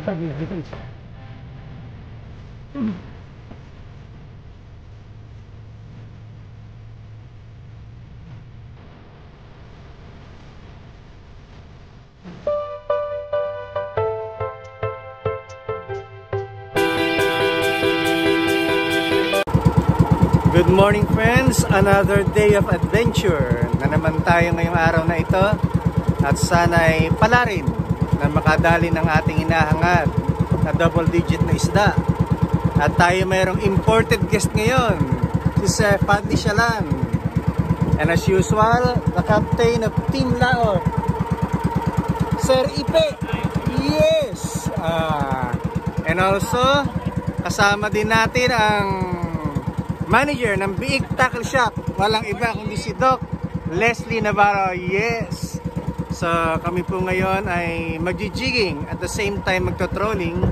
Good morning friends, another day of adventure na naman tayo ngayong araw na ito at sana'y pala rin na makadali ng ating hinahangad na double digit na isda. At tayo mayroong imported guest ngayon, si Sir Paddy Shalan, and as usual, the captain of Team Laot, Sir Ipe. Yes! And also kasama din natin ang manager ng Biig Tackle Shop, walang iba kundi si Doc Leslie Navarro. Yes! So kami po ngayon ay magjijigging at the same time magto-trolling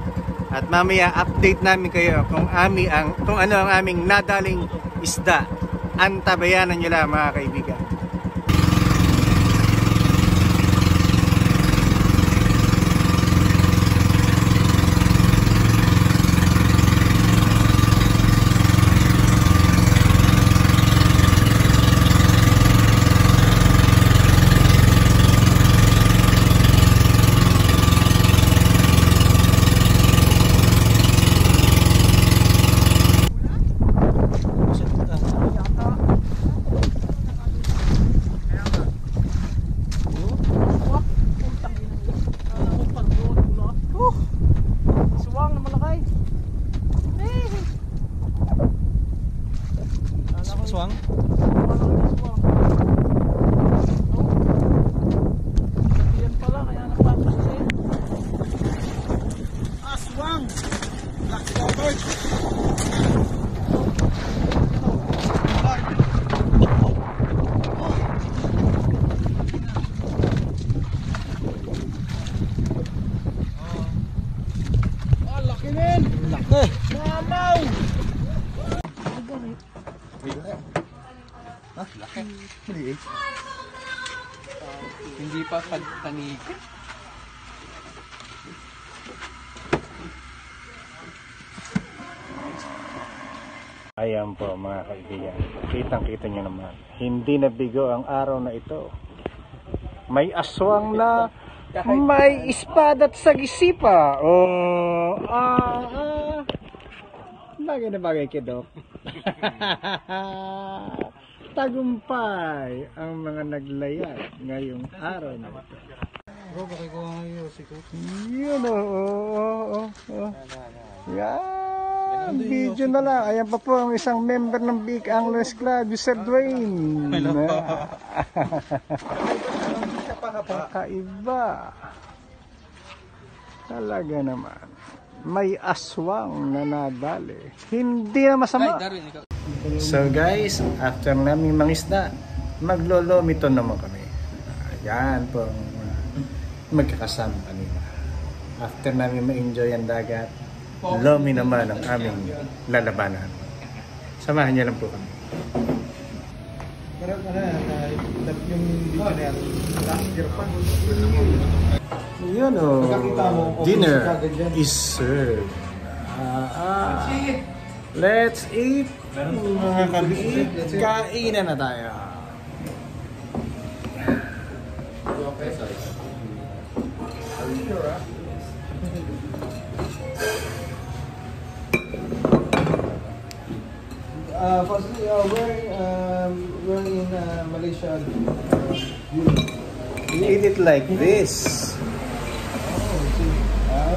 at mamaya update namin kayo kung ano ang aming nadaling isda. Antabayanan nyo lang mga kaibigan. Aswang? Yan pala, kaya napapansin. Aswang! Black covered! Laki rin! Laki! Mamaw! Laki. Maliit. Hindi pa pagtanig. Ayan po mga kaibigan. Kitang-kita nyo naman. Hindi nabigo ang araw na ito. May aswang na may espada at sagisi pa. Bagay na bagay kidok. Tagumpay ang mga naglayag ngayong araw na ito. Bro, bakit ko ngayon si Coach? Yun Yan, video na lang. Ayan pa po ang isang member ng Big Anglers Club, Sir Dwayne. Kakaiba. Talaga naman. May aswang na nadali. Hindi na masama. So guys, after namin mangisda, maglolomito naman kami. Yan po magkakasama kanina. After namin ma-enjoy ang dagat, lomi naman ang aming lalabanan. Samahan niyo lang po kami. Yun dinner is served. Let's eat, mga kabiig. Kainan na tayo. Firstly, we're in Malaysia. You eat it like this.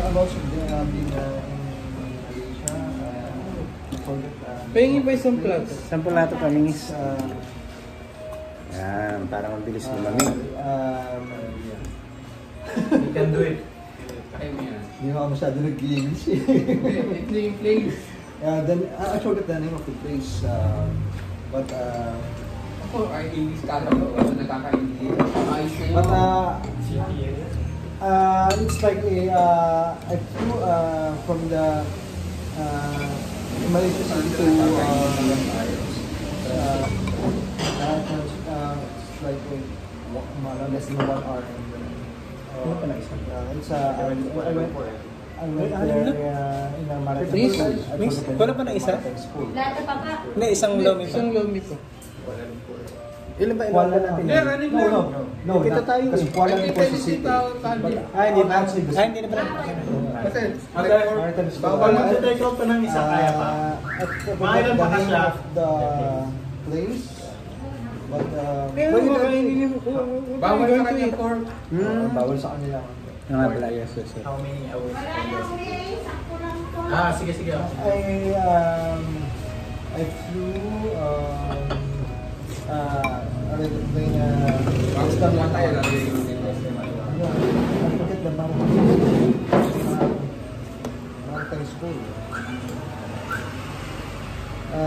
About being in Malaysia. Pahingin pa isang plato. Isang plato panis. Yan, para mabilis lumamig. You can do it. Hindi ako masyado nag-English eh. Place. Then I forgot the name of the place. But Ako ay English kala ko kasi nakaka-English. but it's like I flew from the Malaysia City to it's like less than 1 hour. It's I went I went there in a maritime school. Miss, wala pa na isa? Lahat na papa. Hindi, isang lomi pa. Isang lomi ko. Ilan ba Kuala ilan natin? running lang. No, Kita tayo. Kasi Kuala Lumpur City. Hindi pa. Hindi na pala. Kasi, Maritime school. Pag mag-take out ka ng isa, kaya pa. Mga ilan pa ka siya? The place. But, bawal sa kanya pork. bawal sa kanila. Nga pala, yes. How many hours? Wala na ulit. Sakto lang to. Sige. I flew a little plane Bago lang tayo lang yung I forget the maritime school. I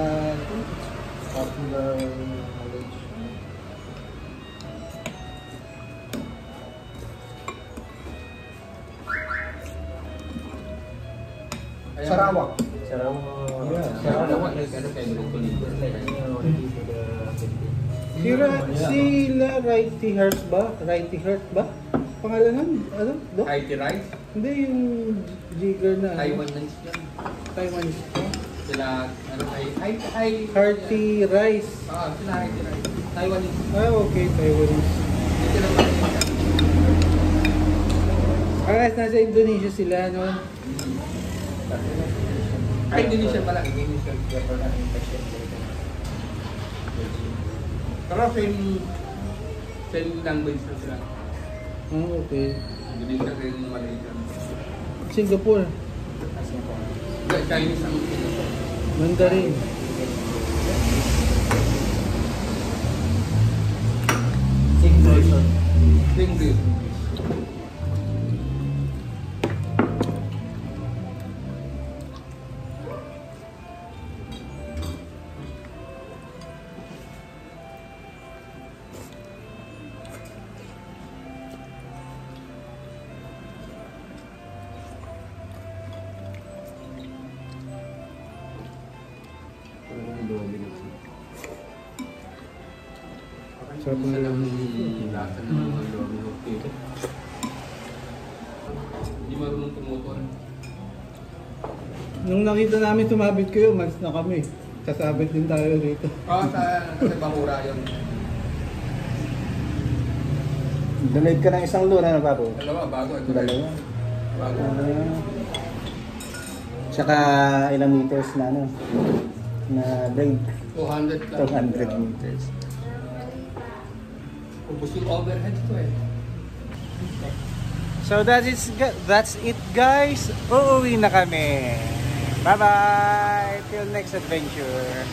think it's popular knowledge. Sarawak. Yeah, Sarawak. Ano kayo nagkulibre? Sila Righty Heart ba? Pangalanan? Ano? Do? Haiti rice? Hindi, yung jigger na. Taiwanese yan. Taiwanese. Sila, ano, Hearty rice. Sila Haiti rice. Taiwanese. Okay, Taiwanese. Sila Malaysia. Nasa Indonesia sila, no? Indonesian pala. Indonesian. Pero same language na sila. Okay. Indonesia rin Malaysia. Singapore. Chinese ang Mandarin. English. Sarap na lang. Lasa ng mga lomi of cake. Hindi marunong tumutol. Nung nakita namin tumabit kayo, malis na kami. Sasabit din tayo dito. Kasi Bahura yun. Donate ka ng isang luna na bago. Dalawa, bago. Ito Dalawa. Bago. Tsaka ilang meters na ano? Na braid. 200 lang. 200 meters. Ubus yung overhead ko eh. So that's it guys. Uuwi na kami. Bye bye. Till next adventure.